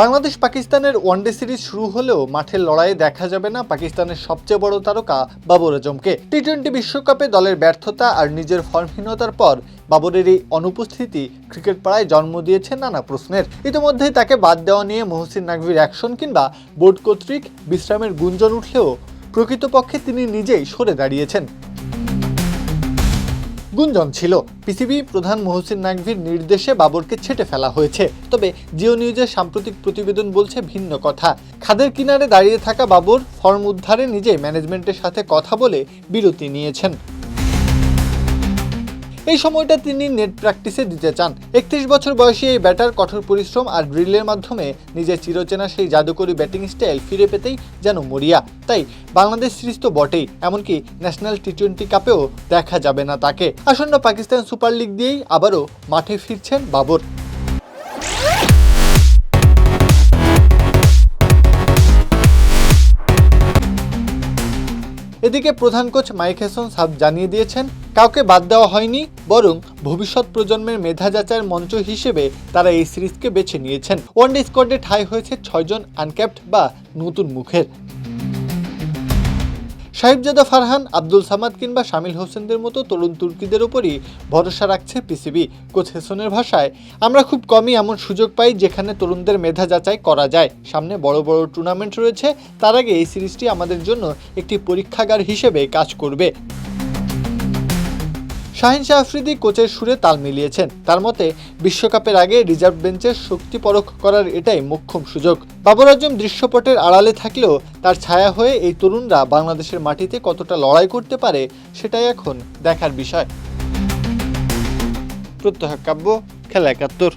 বাংলাদেশ পাকিস্তানের one day series শুরু হলেও মাঠের লড়াইয়ে দেখা যাবে না পাকিস্তানের সবচেয়ে বড় তারকা বাবর আজমকে। টি-20 বিশ্বকাপে দলের ব্যর্থতা আর নিজের ফর্মহীনতার পর বাবরের এই অনুপস্থিতি ক্রিকেট পাড়ায় জন্ম দিয়েছে নানা প্রশ্নের। ইতিমধ্যেই তাকে বাদ দেওয়া নিয়ে মহসিন নাকভীর অ্যাকশন কিংবা বোর্ড কর্তৃক বিশ্রামের গুঞ্জন উঠলেও প্রকৃতপক্ষে তিনি নিজেই সরে দাঁড়িয়েছেন। গুঞ্জন ছিল পিসিবি প্রধান মহসিন নাকভীর নির্দেশে বাবরকে ছেঁটে ফেলা হয়েছে, তবে জিও নিউজের সাম্প্রতিক প্রতিবেদন বলছে ভিন্ন কথা। খাদের কিনারে দাঁড়িয়ে থাকা বাবর ফর্ম উদ্ধারে নিজেই ম্যানেজমেন্টের সাথে কথা বলে বিরতি নিয়েছেন। এই সময়টা তিনি নেট প্র্যাকটিসে দিতে চান। 31 বছর বয়সী এই ব্যাটার কঠোর পরিশ্রম আর ড্রিলের মাধ্যমে নিজের চিরচেনা সেই জাদুকরী ব্যাটিং স্টাইল ফিরে পেতেই যেন মরিয়া। তাই বাংলাদেশ সিরিজ তো বটেই, এমনকি ন্যাশনাল টি-20 কাপেও দেখা যাবে না তাকে। আসন্ন পাকিস্তান সুপার লিগ দিয়েই আবারও মাঠে ফিরছেন বাবর। এদিকে প্রধান কোচ মাইক হেসন সাফ জানিয়ে দিয়েছেন, কাউকে বাদ দেওয়া হয়নি, বরং ভবিষ্যৎ প্রজন্মের মেধা যাচাইয়ের মঞ্চ হিসেবে তারা এই সিরিজকে বেছে নিয়েছেন। ওয়ানডে স্কোয়াডে ঠাঁই হয়েছে 6 জন আনক্যাপড বা নতুন মুখের। সাহিবজাদা ফারহান, আব্দুল সামাদ কিংবা শামিল হোসেনদের মতো তরুণ তুর্কিদের উপরই ভরসা রাখছে পিসিবি। কোচ হেসনের ভাষায়, আমরা খুব কমই এমন সুযোগ পাই যেখানে তরুণদের মেধা যাচাই করা যায়। সামনে বড় বড় টুর্নামেন্ট রয়েছে, তার আগে এই সিরিজটি আমাদের জন্য একটি পরীক্ষাগার হিসেবে কাজ করবে। শাহিন শাহ আফ্রিদি কোচের সুরে তাল মিলিয়েছেন। তার মতে, বিশ্বকাপের আগে রিজার্ভ বেঞ্চের শক্তি পরখ করার এটাই মোক্ষম সুযোগ। বাবর আজম দৃশ্যপটের আড়ালে থাকলেও তার ছায়া হয়ে এই তরুণরা বাংলাদেশের মাটিতে কতটা লড়াই করতে পারে সেটাই এখন দেখার বিষয়। প্রত্যহ কাব্য, খেলা ৭১।